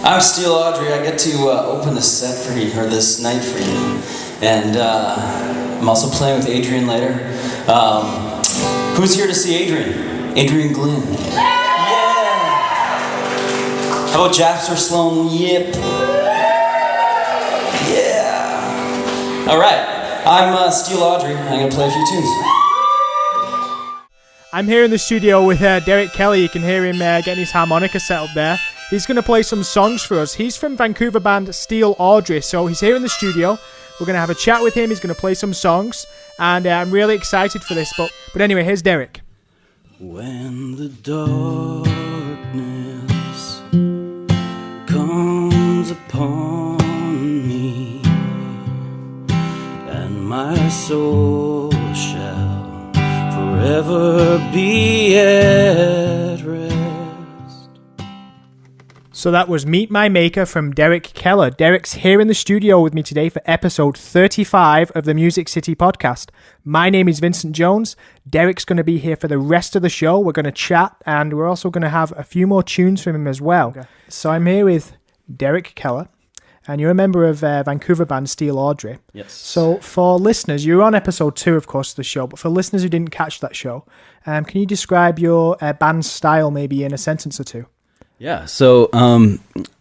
I'm Steel Audrey. I get to open the set for you, or this night for you. And I'm also playing with Adrian later. Who's here to see Adrian? Adrian Glynn. Yeah! How about Jasper Sloan? Yep. Yeah! Alright, I'm Steel Audrey. I'm going to play a few tunes. I'm here in the studio with Derek Kelly. You can hear him getting his harmonica set up there. He's going to play some songs for us. He's from Vancouver band Steel Audrey, so he's here in the studio. We're going to have a chat with him. He's going to play some songs, and I'm really excited for this. But anyway, here's Derek. When the darkness comes upon me, and my soul shall forever be at rest. So that was Meet My Maker from Derek Keller. Derek's here in the studio with me today for episode 35 of the Music City podcast. My name is Vincent Jones. Derek's going to be here for the rest of the show. We're going to chat, and we're also going to have a few more tunes from him as well. Okay. So I'm here with Derek Keller, and you're a member of Vancouver band Steel Audrey. Yes. So for listeners, you were on episode 2, of course, of the show, but for listeners who didn't catch that show, can you describe your band's style maybe in a sentence or two? Yeah, so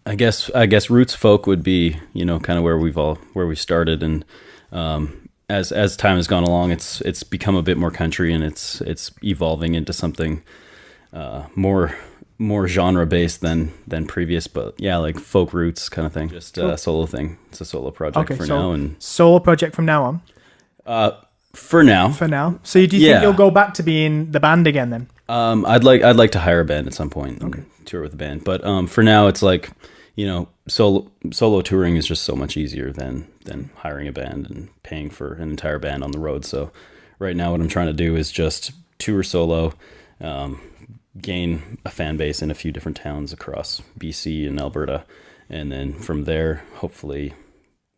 I guess roots folk would be, kind of where we started, and as time has gone along, it's become a bit more country, and it's evolving into something more genre based than previous, but yeah, like folk roots kind of thing. Just a solo thing. It's a solo project now, and solo project from now on. For now. So do you think you'll go back to being the band again then? I'd like to hire a band at some point and tour with a band. But for now, it's like, solo touring is just so much easier than hiring a band and paying for an entire band on the road. So right now, what I'm trying to do is just tour solo, gain a fan base in a few different towns across BC and Alberta, and then from there, hopefully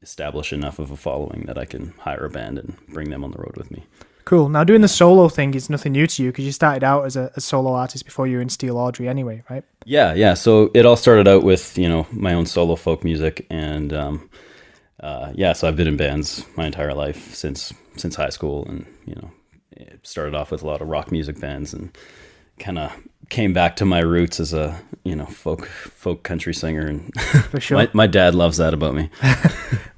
establish enough of a following that I can hire a band and bring them on the road with me. Cool. Now, doing the solo thing is nothing new to you because you started out as a solo artist before you were in Steel Audrey anyway, right? Yeah. So it all started out with, my own solo folk music. And so I've been in bands my entire life since high school. And, it started off with a lot of rock music bands and kind of came back to my roots as a, folk country singer. And for sure. my dad loves that about me.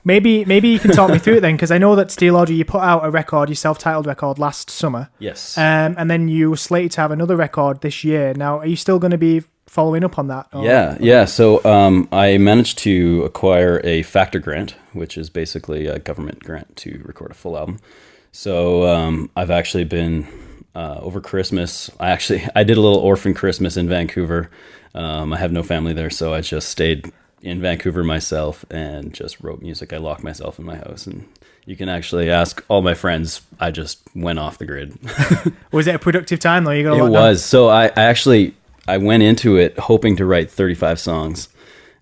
Maybe you can talk me through it then, because I know that Steel Audrey, you put out a record, your self-titled record last summer. Yes. And then you were slated to have another record this year. Now, are you still going to be following up on that? Or? Yeah. So I managed to acquire a Factor grant, which is basically a government grant to record a full album. So I've actually been, over Christmas, I did a little orphan Christmas in Vancouver. I have no family there, so I just stayed in Vancouver myself and just wrote music. I locked myself in my house, and you can actually ask all my friends. I just went off the grid. Was it a productive time though? It was. So I went into it hoping to write 35 songs,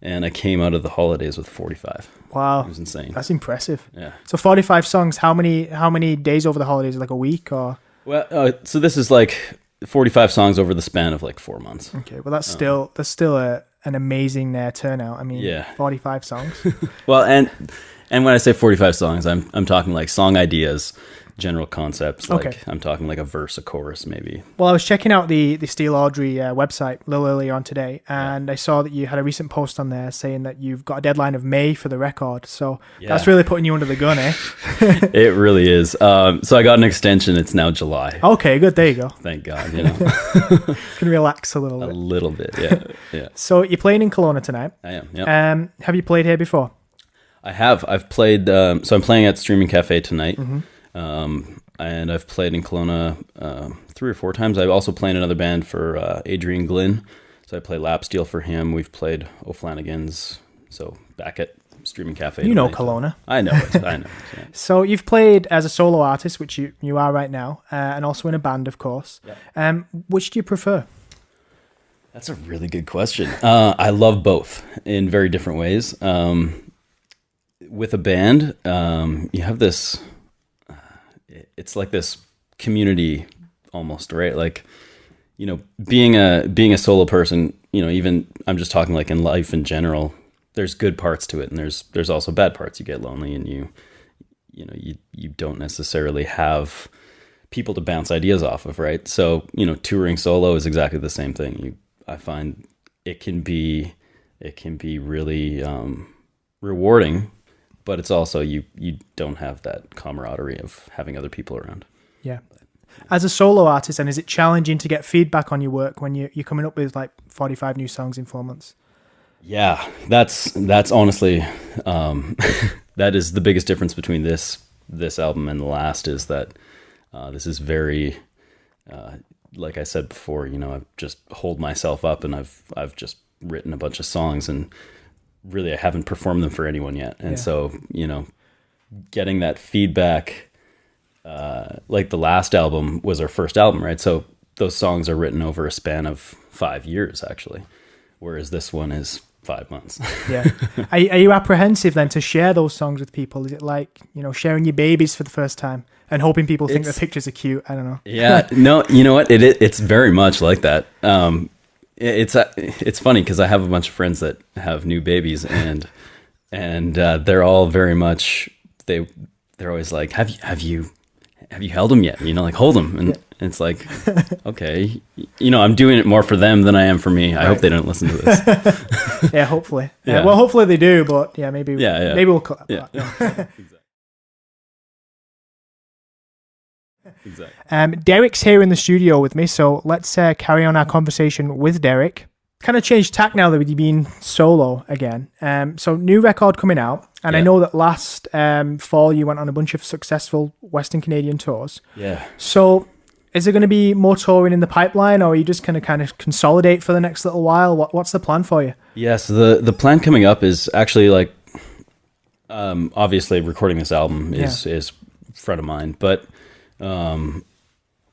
and I came out of the holidays with 45. Wow, it was insane. That's impressive. Yeah. So 45 songs. How many days over the holidays? Like a week or? Well, so this is like 45 songs over the span of like 4 months. Okay, well that's still an amazing turnout. I mean, 45 songs. Well, and when I say 45 songs, I'm talking like song ideas, general concepts. Like I'm talking like a verse, a chorus, maybe. Well, I was checking out the Steel Audrey website a little earlier on today, and I saw that you had a recent post on there saying that you've got a deadline of May for the record. So that's really putting you under the gun, eh? It really is. So I got an extension. It's now July. Okay, good. There you go. Thank God. Can relax a little bit. A little bit, yeah. So you're playing in Kelowna tonight. I am. Yeah. Have you played here before? I have. I've played. So I'm playing at Streaming Cafe tonight. Mm-hmm. And I've played in Kelowna 3 or 4 times. I've also played another band for Adrian Glynn. So I play lap steel for him. We've played O'Flanagan's. So back at Streaming Cafe. You know Kelowna. I know it. Yeah. So you've played as a solo artist, which you are right now, and also in a band, of course. Yeah. Which do you prefer? That's a really good question. I love both in very different ways. With a band, you have this... it's like this community almost, right? Like, being a solo person, even I'm just talking like in life in general, there's good parts to it, and there's also bad parts. You get lonely, and you don't necessarily have people to bounce ideas off of, right? So, touring solo is exactly the same thing. I find it can be really rewarding, but it's also you don't have that camaraderie of having other people around. Yeah. As a solo artist, and is it challenging to get feedback on your work when you're coming up with like 45 new songs in 4 months? Yeah, that's honestly that is the biggest difference between this album and the last, is that this is very like I said before, I've just holed myself up, and I've just written a bunch of songs, and really I haven't performed them for anyone yet. And so, getting that feedback, like the last album was our first album, right? So those songs are written over a span of 5 years, actually, whereas this one is 5 months. Yeah. Are you apprehensive then to share those songs with people? Is it like, sharing your babies for the first time and hoping people think the pictures are cute? I don't know. Yeah, no, you know what? It's very much like that. It's funny because I have a bunch of friends that have new babies, and they're all very much, they're always like, have you held them yet? Like, hold them. And it's like, okay, I'm doing it more for them than I am for me. I hope they don't listen to this. Yeah, hopefully. Yeah. Well, hopefully they do, but maybe we'll cut that part. Yeah. Exactly. Derek's here in the studio with me, so let's carry on our conversation with Derek. Kind of changed tack now that you've been solo again. So new record coming out, and I know that last fall you went on a bunch of successful Western Canadian tours. Yeah. So is there going to be more touring in the pipeline, or are you just going to kind of consolidate for the next little while? What's the plan for you? Yes, the plan coming up is actually like, obviously recording this album is front of mind, but I'm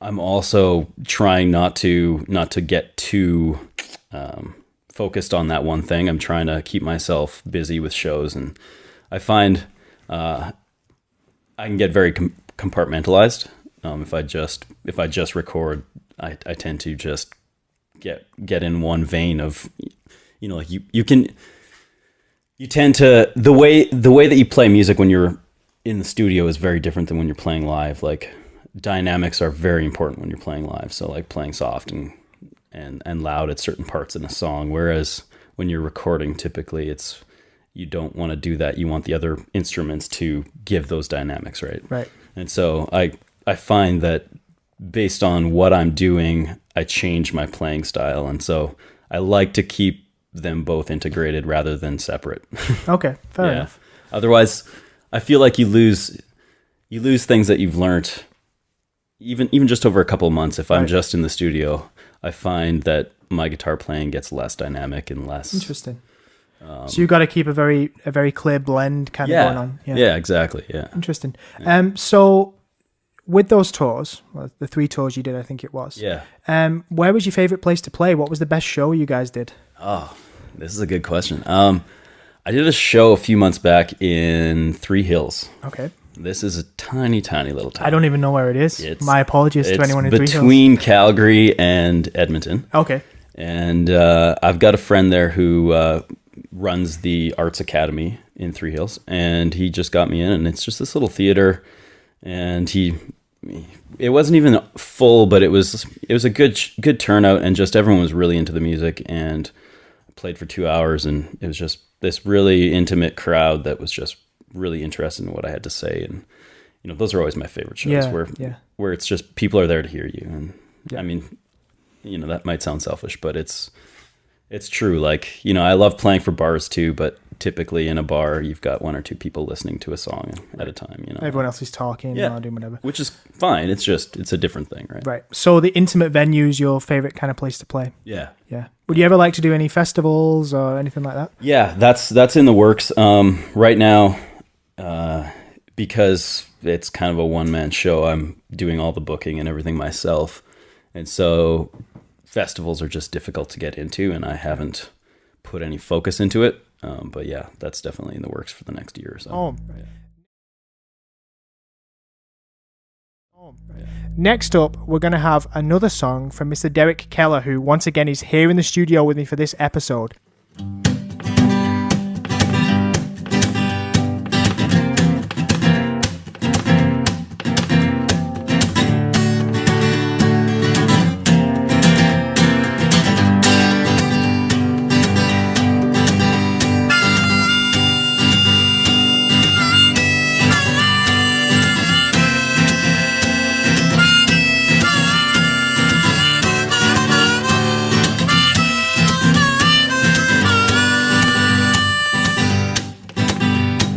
also trying not to get too focused on that one thing. I'm trying to keep myself busy with shows, and I find I can get very compartmentalized. If I just record, I tend to just get in one vein of, like you tend to, the way that you play music when you're in the studio is very different than when you're playing live. Like, dynamics are very important when you're playing live. So like playing soft and loud at certain parts in a song. Whereas when you're recording, typically you don't want to do that. You want the other instruments to give those dynamics, right? Right. And so I find that based on what I'm doing, I change my playing style. And so I like to keep them both integrated rather than separate. Okay, fair enough. Otherwise, I feel like you lose things that you've learned even just over a couple of months. If I'm just in the studio, I find that my guitar playing gets less dynamic and less interesting. So you've got to keep a very clear blend kind of going on. Yeah, exactly. Yeah. Interesting. So with those tours, the 3 tours you did, I think it was. Yeah. Where was your favorite place to play? What was the best show you guys did? Oh, this is a good question. I did a show a few months back in Three Hills. Okay. This is a tiny, tiny little town. I don't even know where it is. My apologies to anyone in Three Hills. Between Calgary and Edmonton. Okay. And I've got a friend there who runs the Arts Academy in Three Hills, and he just got me in, and it's just this little theater, and it wasn't even full, but it was a good turnout, and just everyone was really into the music, and I played for 2 hours, and it was just this really intimate crowd that was just really interested in what I had to say. And those are always my favorite shows, where it's just people are there to hear you. And I mean, that might sound selfish, but it's true. Like, I love playing for bars too, but typically in a bar you've got 1 or 2 people listening to a song at a time. Everyone else is talking or doing whatever, which is fine. It's a different thing, right? So the intimate venue is your favorite kind of place to play? Yeah. Would you ever like to do any festivals or anything like that? Yeah, that's in the works right now. Because it's kind of a one-man show, I'm doing all the booking and everything myself, and so festivals are just difficult to get into, and I haven't put any focus into it. But yeah, that's definitely in the works for the next year or so. Next up, we're going to have another song from Mr. Derek Keller, who once again is here in the studio with me for this episode.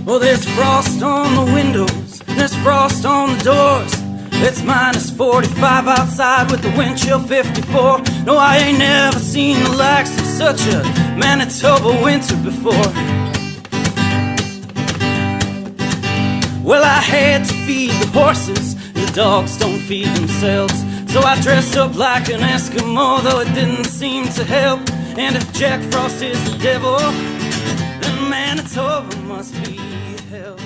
Well, there's frost on the windows, there's frost on the doors. It's minus 45 outside with the wind chill 54. No, I ain't never seen the likes of such a Manitoba winter before. Well, I had to feed the horses, the dogs don't feed themselves. So I dressed up like an Eskimo, though it didn't seem to help. And if Jack Frost is the devil, then Manitoba must be hell.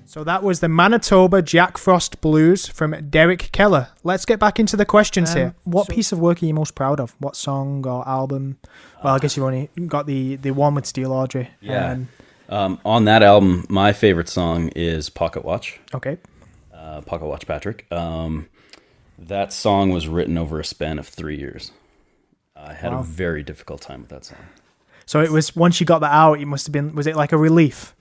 So that was the Manitoba Jack Frost Blues from Derek Keller. Let's get back into the questions here. What piece of work are you most proud of? What song or album? Well, I guess you've only got the one with Steel Audrey. Yeah. On that album, my favorite song is Pocket Watch. Okay. Pocket Watch Patrick. That song was written over a span of 3 years. I had a very difficult time with that song. So it was, once you got that out, it must have been, was it like a relief?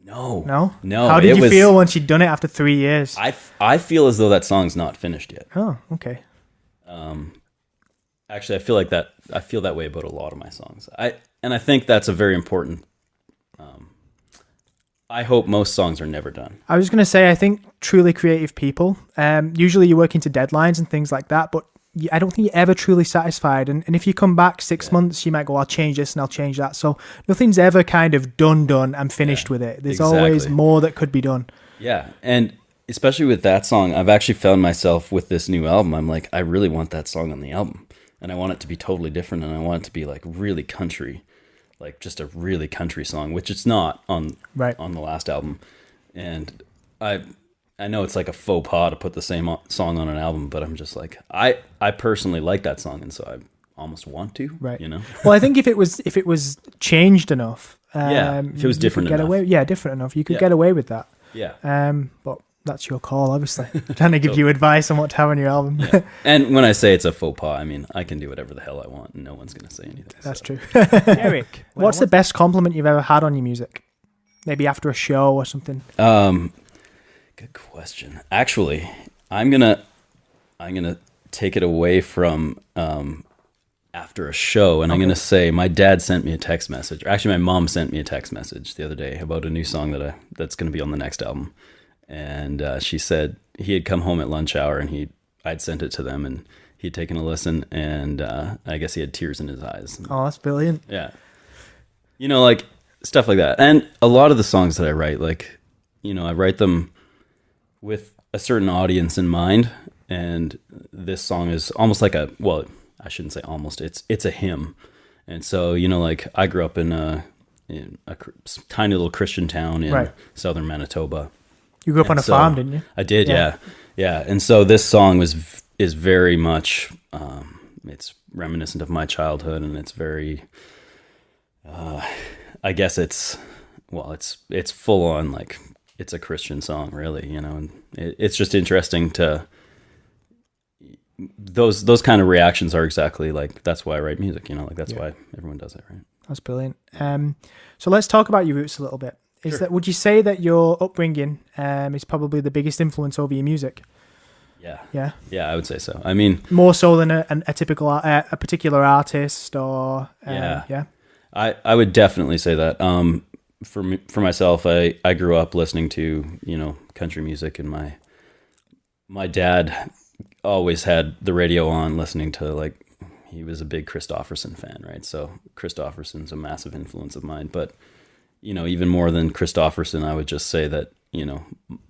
No. How did you feel once you'd done it after 3 years? I feel as though that song's not finished yet. Oh, okay. Actually, I feel that way about a lot of my songs. I think that's a very important. I hope most songs are never done. I was going to say, I think truly creative people, usually you work into deadlines and things like that, but I don't think you're ever truly satisfied. And if you come back 6 months, you might go, I'll change this and I'll change that. So nothing's ever kind of done and finished with it. There's always more that could be done. Yeah. And especially with that song, I've actually found myself with this new album. I'm like, I really want that song on the album. And I want it to be totally different. And I want it to be like really country, like just a really country song, which it's not on the last album. And I know it's like a faux pas to put the same song on an album, but I'm just like, I personally like that song, and so I almost want to, you know? Well, I think if it was changed enough, if it was different enough. Different enough, you could get away with that. Yeah. But that's your call, obviously. I'm trying to give you advice on what to have on your album. Yeah. And when I say it's a faux pas, I mean, I can do whatever the hell I want, and no one's going to say anything. That's true. Eric, what's the best compliment you've ever had on your music? Maybe after a show or something? Good question. Actually, I'm gonna take it away from after a show, and I'm gonna say my dad sent me a text message. Or actually, my mom sent me a text message the other day about a new song that's gonna be on the next album. And she said he had come home at lunch hour, and I'd sent it to them, and he'd taken a listen, and I guess he had tears in his eyes. Oh, that's brilliant. Yeah, you know, like stuff like that. And a lot of the songs that I write, like, you know, I write them with a certain audience in mind, and this song is almost like I shouldn't say almost, it's a hymn. And so, you know, like I grew up in a tiny little Christian town in southern Manitoba. You grew up on a farm, didn't you? I did, yeah. And so this song is very much it's reminiscent of my childhood, and it's very I guess it's full on, like, it's a Christian song, really, you know, and it's just interesting to those kind of reactions are exactly like, that's why I write music, you know, like that's why everyone does it, right? That's brilliant. So let's talk about your roots a little bit. Would you say that your upbringing is probably the biggest influence over your music? Yeah, I would say so. I mean, more so than a typical a particular artist, or I would definitely say that. For myself, I grew up listening to, you know, country music, and my dad always had the radio on, listening to, like, he was a big Christofferson fan, right? So Christofferson's a massive influence of mine. But, you know, even more than Christofferson, I would just say that, you know,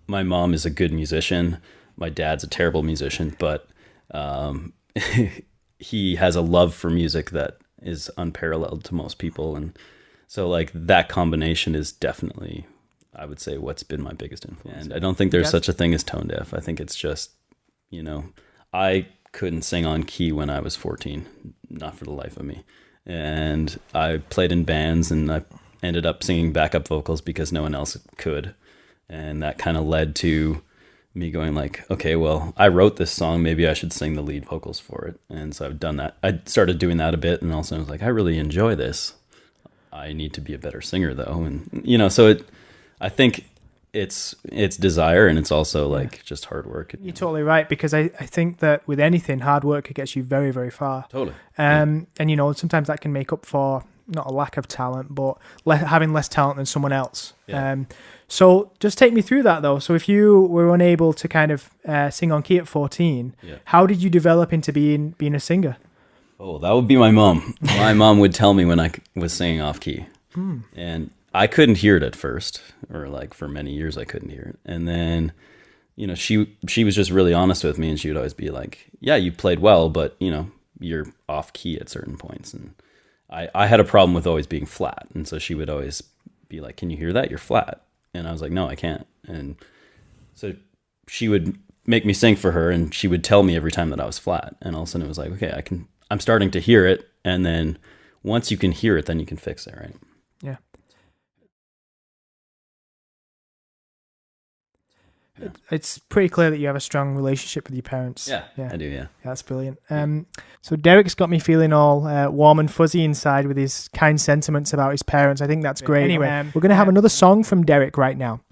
my mom is a good musician. My dad's a terrible musician, but he has a love for music that is unparalleled to most people, and so, like, that combination is definitely I would say, what's been my biggest influence. And I don't think there's such a thing as tone deaf. I think it's just, I couldn't sing on key when I was 14, not for the life of me. And I played in bands, and I ended up singing backup vocals because no one else could. And that kind of led to me going like, okay, well, I wrote this song, maybe I should sing the lead vocals for it. And so I've done that. I started doing that a bit, and also I was like, I really enjoy this. I need to be a better singer though. And so I think it's desire, and it's also like just hard work. You're totally right, because I think that with anything, hard work gets you very, very far. Totally. And sometimes that can make up for not a lack of talent, but having less talent than someone else. Yeah. So just take me through that though. So if you were unable to kind of sing on key at 14, how did you develop into being a singer? Oh, that would be my mom. My mom would tell me when I was singing off key. And I couldn't hear it at first, or like for many years I couldn't hear it. And then, she was just really honest with me, and she would always be like, yeah, you played well, but you're off key at certain points. And I had a problem with always being flat. And so she would always be like, can you hear that? You're flat. And I was like, no, I can't. And so she would make me sing for her, and she would tell me every time that I was flat. And all of a sudden it was like, okay, I'm starting to hear it. And then once you can hear it, then you can fix it, right? Yeah. It's pretty clear that you have a strong relationship with your parents. Yeah, I do, yeah. That's brilliant. So Derek's got me feeling all warm and fuzzy inside with his kind sentiments about his parents. I think that's great. Anyway, we're going to have another song from Derek right now.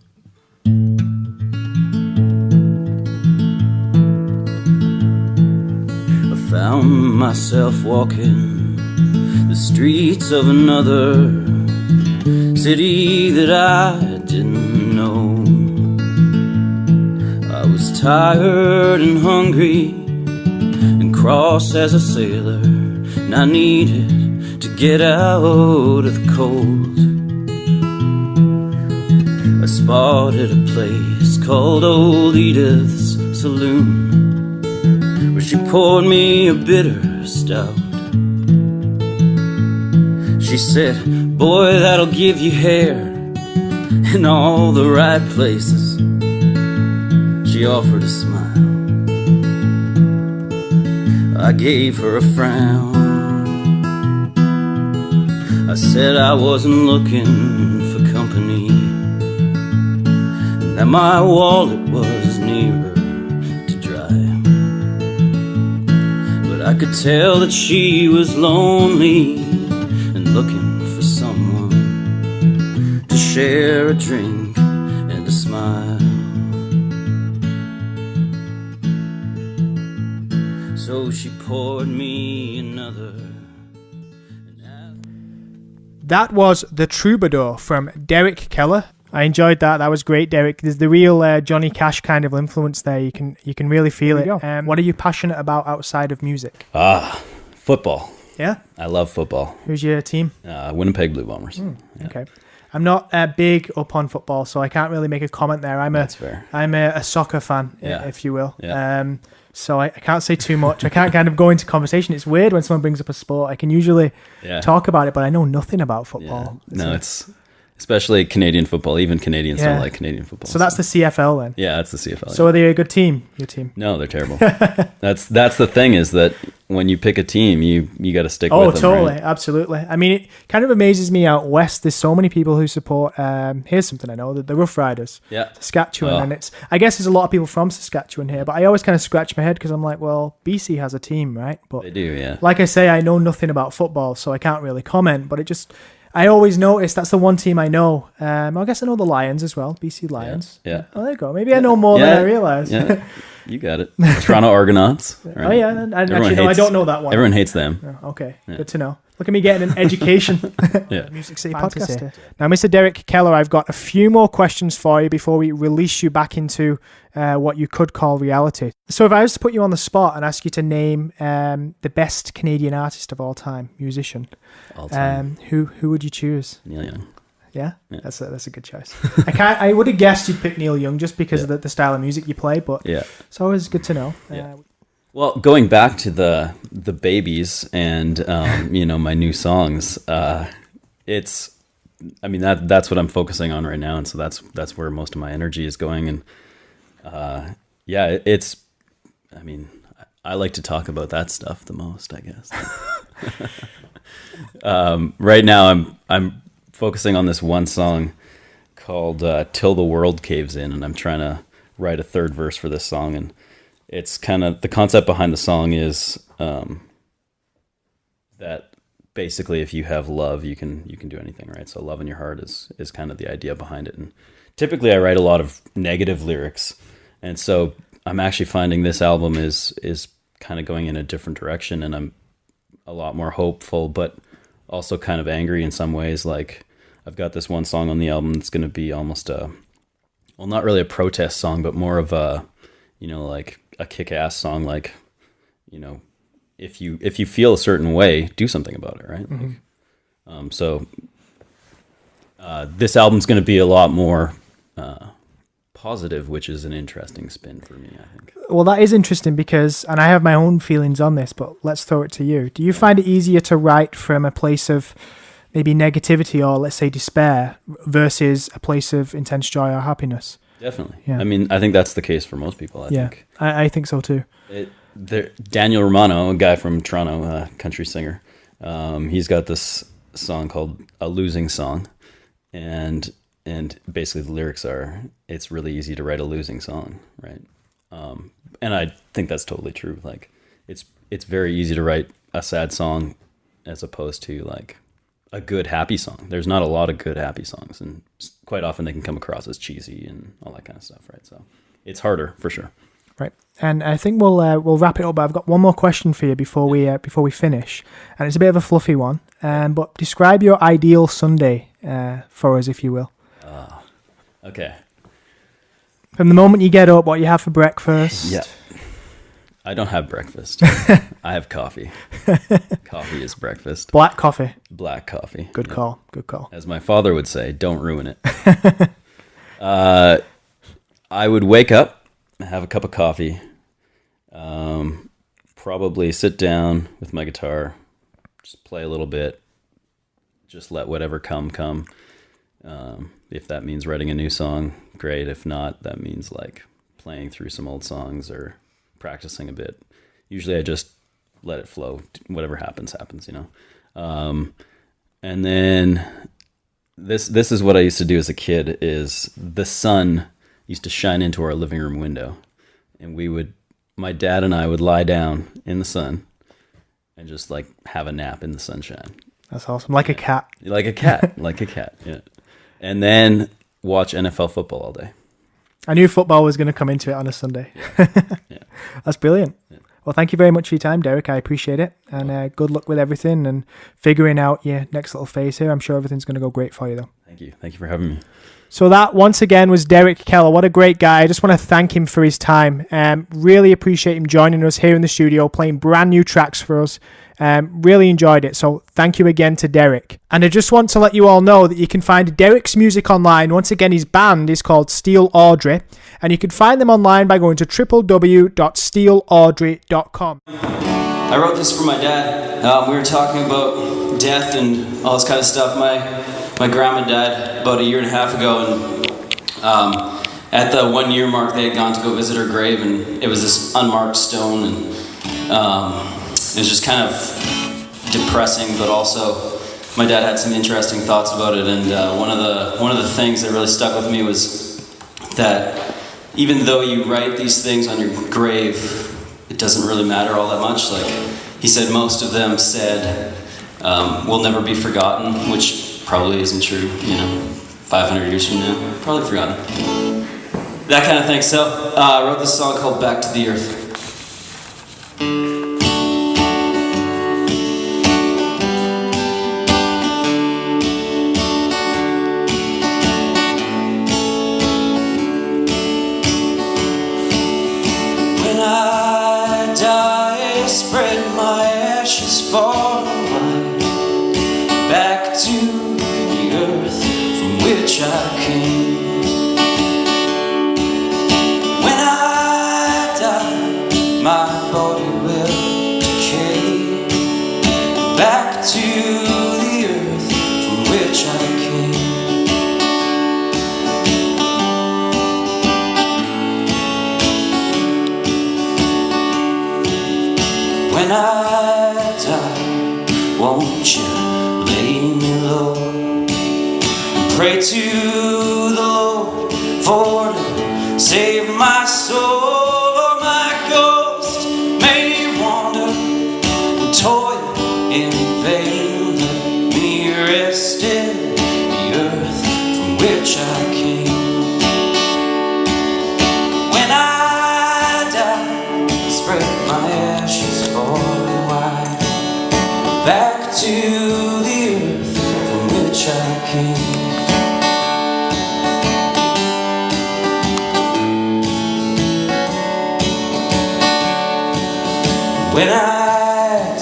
I found myself walking the streets of another city that I didn't know. I was tired and hungry and cross as a sailor, and I needed to get out of the cold. I spotted a place called Old Edith's Saloon, where she poured me a bitter stout. She said, boy, that'll give you hair in all the right places. She offered a smile. I gave her a frown. I said I wasn't looking for company, and that my wallet was nearer to dry. But I could tell that she was lonely and looking for someone to share a drink and a smile. So she poured me another. That was The Troubadour from Derek Keller. I enjoyed that. That was great, Derek. There's the real Johnny Cash kind of influence there. You can really feel it. What are you passionate about outside of music? Football. Yeah? I love football. Who's your team? Winnipeg Blue Bombers. Yeah. Okay. I'm not big up on football, so I can't really make a comment there. That's fair. I'm a soccer fan, if you will. Yeah. So I can't say too much. I can't kind of go into conversation. It's weird when someone brings up a sport. I can usually talk about it, but I know nothing about football. Yeah. No, it's especially Canadian football. Even Canadians don't like Canadian football. So that's the CFL then? Yeah, that's the CFL. So are they a good team, your team? No, they're terrible. That's the thing, is that when you pick a team, you got to stick with them. Oh, totally. Right? Absolutely. I mean, it kind of amazes me out west. There's so many people who support, here's something I know, the Rough Riders. Yeah. Saskatchewan. And I guess there's a lot of people from Saskatchewan here, but I always kind of scratch my head because I'm like, well, BC has a team, right? But they do, yeah. Like I say, I know nothing about football, so I can't really comment, but I always notice that's the one team I know. I guess I know the Lions as well, BC Lions. Yeah. Oh, there you go. Maybe I know more than I realize. Yeah, you got it. Toronto Argonauts. Right? Oh, yeah. And actually, no, I don't know that one. Everyone hates them. Oh, okay, good to know. Look at me getting an education. Music City Podcast. Now, Mr. Derek Keller, I've got a few more questions for you before we release you back into what you could call reality. So if I was to put you on the spot and ask you to name the best Canadian artist of all time, musician, all time. Who would you choose? Neil Young. Yeah? That's a good choice. I would have guessed you'd pick Neil Young just because of the style of music you play, but it's always good to know. Well, going back to the babies and my new songs, it's I mean, that's what I'm focusing on right now. And so that's where most of my energy is going. And, yeah, I mean, I like to talk about that stuff the most, I guess. Right now I'm focusing on this one song called Till the World Caves In, and I'm trying to write a third verse for this song. And it's kind of, the concept behind the song is that basically if you have love, you can do anything, right? So love in your heart is kind of the idea behind it. And typically I write a lot of negative lyrics, and so I'm actually finding this album is kind of going in a different direction, and I'm a lot more hopeful, but also kind of angry in some ways. Like, I've got this one song on the album that's going to be almost not really a protest song, but more of a, like a kick-ass song. Like, if you feel a certain way, do something about it, right? Mm-hmm. So this album's going to be a lot more positive, which is an interesting spin for me, I think. Well, that is interesting because, and I have my own feelings on this, but let's throw it to you. Do you find it easier to write from a place of maybe negativity or, let's say, despair versus a place of intense joy or happiness? Definitely. Yeah. I mean, I think that's the case for most people, I think. I think so too. Daniel Romano, a guy from Toronto, a country singer, he's got this song called A Losing Song, and basically the lyrics are, it's really easy to write a losing song, right? And I think that's totally true. Like, it's very easy to write a sad song as opposed to like a good happy song. There's not a lot of good happy songs, and quite often they can come across as cheesy and all that kind of stuff, right? So it's harder for sure. Right, and I think we'll wrap it up. But I've got one more question for you before we finish, and it's a bit of a fluffy one. But describe your ideal Sunday for us, if you will. Okay. From the moment you get up, what you have for breakfast? Yeah. I don't have breakfast. I have coffee. Coffee is breakfast. Black coffee. Black coffee. Good call. Good call. As my father would say, don't ruin it. I would wake up, have a cup of coffee, probably sit down with my guitar, just play a little bit, just let whatever come. If that means writing a new song, great. If not, that means like playing through some old songs or practicing a bit. Usually I just let it flow. Whatever happens, And then this is what I used to do as a kid, is the sun used to shine into our living room window, and my dad and I would lie down in the sun and just like have a nap in the sunshine. That's awesome. Like a cat. Like a cat. Yeah. And then watch NFL football all day. I knew football was going to come into it on a Sunday. Yeah. That's brilliant. Yeah. Well, thank you very much for your time, Derek. I appreciate it. And good luck with everything and figuring out your next little phase here. I'm sure everything's going to go great for you, though. Thank you. Thank you for having me. So that, once again, was Derek Keller. What a great guy. I just want to thank him for his time. Really appreciate him joining us here in the studio, playing brand new tracks for us. Really enjoyed it. So thank you again to Derek. And I just want to let you all know that you can find Derek's music online. Once again, his band is called Steel Audrey. And you can find them online by going to www.steelaudrey.com. I wrote this for my dad. We were talking about death and all this kind of stuff. My grandma died about a year and a half ago, and at the 1 year mark they had gone to go visit her grave, and it was this unmarked stone, and it was just kind of depressing, but also my dad had some interesting thoughts about it. And one of the things that really stuck with me was that even though you write these things on your grave, it doesn't really matter all that much. Like he said, most of them said will never be forgotten, which probably isn't true. 500 years from now, probably forgotten. That kind of thing. So I wrote this song called "Back to the Earth." Spread my ashes far and wide, back to the earth from which I came. When I die, my body will decay, back to the earth from which I came. won't you lay me low? Pray to the Lord for to save my soul. Or my ghost may wander and toil in vain. Let me rest in the earth from which I came. When I die, spread my ashes far and wide, back to the earth from which I came. When I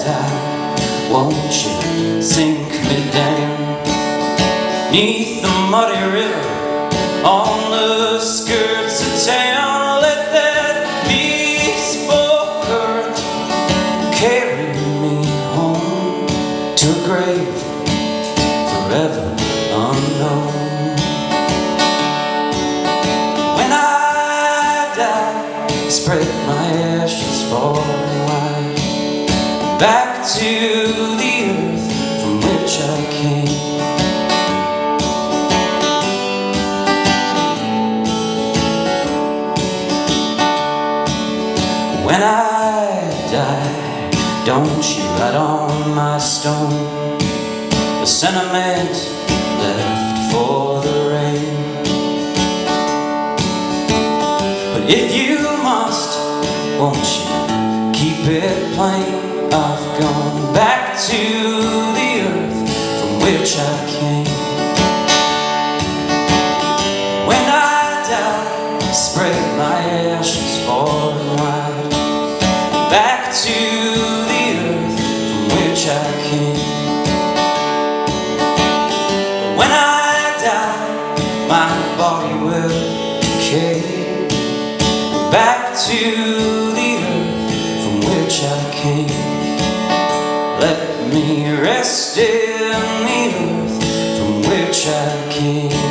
die, won't you sink me down 'neath the muddy river on the skirts of town? Let that peaceful current carry me home to a grave forever unknown. When I die, spread my ashes far and wide, back to the earth from which I came. When I die, don't you write on my stone a sentiment left for the rain. But if you must, won't you keep it plain? I've gone back to the earth from which I came. When I die, spread my ashes far and wide, back to the earth from which I came. When I die, my body will decay, back to the earth from which I came. Let me rest in the earth from which I came.